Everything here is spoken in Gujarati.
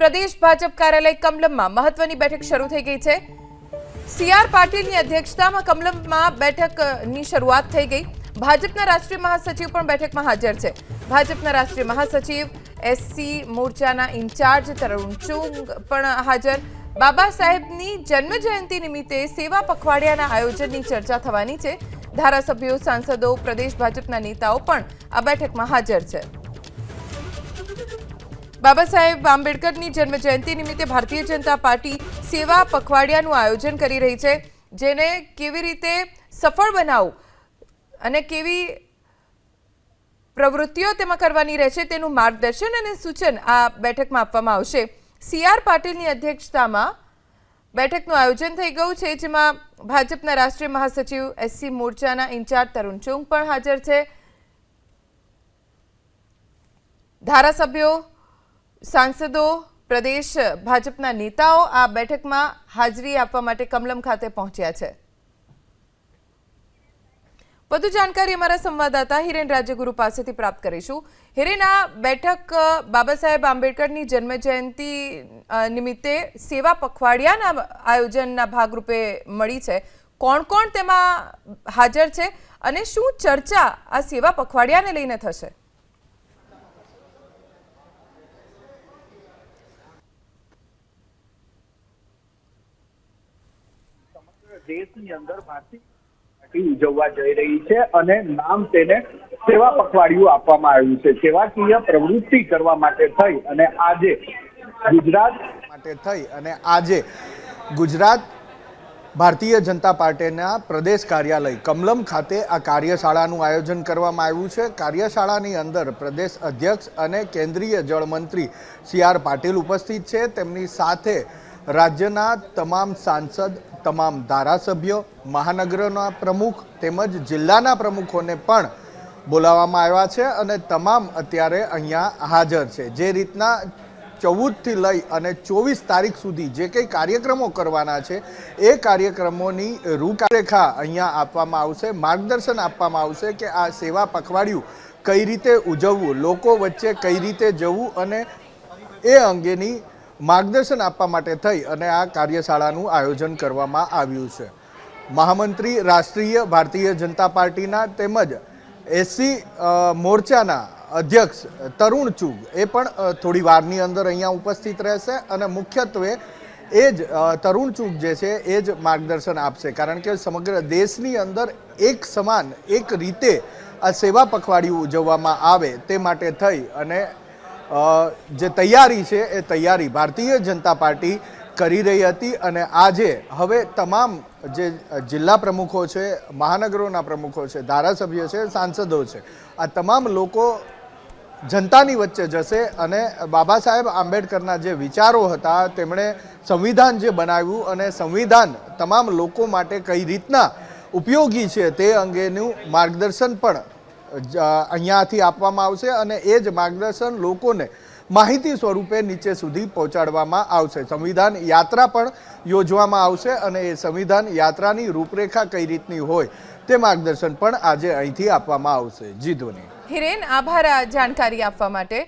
પ્રદેશ ભાજપ કાર્યાલય કમલમમાં મહત્વની બેઠક શરૂ થઈ ગઈ છે। સીઆર પાટીલની અધ્યક્ષતામાં કમલમમાં બેઠકની શરૂઆત થઈ ગઈ। ભાજપના રાષ્ટ્રીય મહાસચિવ પણ બેઠકમાં હાજર છે। ભાજપના રાષ્ટ્રીય મહાસચિવ એસસી મોરચાના ઇન્ચાર્જ તરુણ ચુંગ પણ હાજર। બાબા સાહેબની જન્મ જયંતિ નિમિત્તે સેવા પખવાડિયાના આયોજનની ચર્ચા થવાની છે। ધારાસભ્યો, સાંસદો, પ્રદેશ ભાજપના નેતાઓ પણ આ બેઠકમાં હાજર છે। બાબા સાહેબ આંબેડકરની જન્મ જયંતિ નિમિત્તે ભારતીય જનતા પાર્ટી સેવા પખવાડિયાનું આયોજન કરી રહી છે, જેને કેવી રીતે સફળ બનાવવું અને કેવી પ્રવૃત્તિઓ તેમાં કરવાની રહેશે તેનું માર્ગદર્શન અને સૂચન આ બેઠકમાં આપવામાં આવશે। સીઆર પાટીલની અધ્યક્ષતામાં બેઠકનું આયોજન થઈ ગયું છે, જેમાં ભાજપના રાષ્ટ્રીય મહાસચિવ એસસી મોરચાના ઇન્ચાર્જ તરુણ ચુંગ પણ હાજર છે। ધારાસભ્યો, સાંસદો, પ્રદેશ ભાજપના નેતાઓ આ બેઠકમાં હાજરી આપવા માટે કમલમ ખાતે પહોંચ્યા છે। વધુ જાણકારી અમારા સંવાદદાતા હિરેન રાજ્યગુરુ પાસેથી પ્રાપ્ત કરીશું। હિરેન, આ બેઠક બાબા સાહેબ આંબેડકરની જન્મ જયંતિ નિમિત્તે સેવા પખવાડિયાના આયોજનના ભાગરૂપે મળી છે। કોણ કોણ તેમાં હાજર છે અને શું ચર્ચા આ સેવા પખવાડિયાને લઈને થશે? દેશની અંદર ભારતીય ઉજવવા જઈ રહી છે અને નામ તેને સેવા પખવાડિયું આપવામાં આવ્યું છે। સેવાકીય પ્રવૃત્તિ કરવા માટે થઈ અને આજે ગુજરાત ભારતીય જનતા પાર્ટીના પ્રદેશ કાર્યાલય કમલમ ખાતે આ કાર્યશાળાનું આયોજન કરવામાં આવ્યું છે। કાર્યશાળાની અંદર પ્રદેશ અધ્યક્ષ અને કેન્દ્રીય જળમંત્રી સીઆર પાટીલ ઉપસ્થિત છે। તેમની સાથે રાજ્યના તમામ સાંસદ, તમામ ધારાસભ્યો, મહાનગરોના પ્રમુખ તેમજ જિલ્લાના પ્રમુખોને પણ બોલાવવામાં આવ્યા છે અને તમામ અત્યારે અહીંયા હાજર છે। જે રીતના 14થી લઈ અને 24 તારીખ સુધી જે કંઈ કાર્યક્રમો કરવાના છે એ કાર્યક્રમોની રૂપરેખા અહીંયા આપવામાં આવશે, માર્ગદર્શન આપવામાં આવશે કે આ સેવા પખવાડિયું કઈ રીતે ઉજવવું, લોકો વચ્ચે કઈ રીતે જવું અને એ અંગેની માર્ગદર્શન આપવા માટે થઈ અને આ કાર્યશાળાનું આયોજન કરવામાં આવ્યું છે। મહામંત્રી રાષ્ટ્રીય ભારતીય જનતા પાર્ટીના તેમજ એસસી મોરચાના અધ્યક્ષ તરુણ ચુગ એ પણ થોડી વારની અંદર અહીંયા ઉપસ્થિત રહેશે અને મુખ્યત્વે એ જ તરુણ ચુગ જે છે એ જ માર્ગદર્શન આપશે, કારણ કે સમગ્ર દેશની અંદર એક સમાન એક રીતે આ સેવા પખવાડિયું ઉજવવામાં આવે તે માટે થઈ અને જે તૈયારી છે એ તૈયારી ભારતીય જનતા પાર્ટી કરી રહી હતી અને આજે હવે તમામ જે જિલ્લા પ્રમુખો છે, મહાનગરોના પ્રમુખો છે, ધારાસભ્યો છે, સાંસદો છે, આ તમામ લોકો જનતાની વચ્ચે જશે અને બાબા સાહેબ આંબેડકરના જે વિચારો હતા, તેમણે સંવિધાન જે બનાવ્યું અને સંવિધાન તમામ લોકો માટે કઈ રીતના ઉપયોગી છે તે અંગેનું માર્ગદર્શન પણ અહીંયાથી આપવામાં આવશે અને એ જ માર્ગદર્શન લોકોને માહિતી સ્વરૂપે નીચે સુધી પહોંચાડવામાં આવશે। સંવિધાન યાત્રા પણ યોજવામાં આવશે અને એ સંવિધાન યાત્રાની રૂપરેખા કઈ રીતની હોય તે માર્ગદર્શન પણ આજે અહીંથી આપવામાં આવશે। જી ધ્વની। હિરેન, આભાર આ જાણકારી આપવા માટે।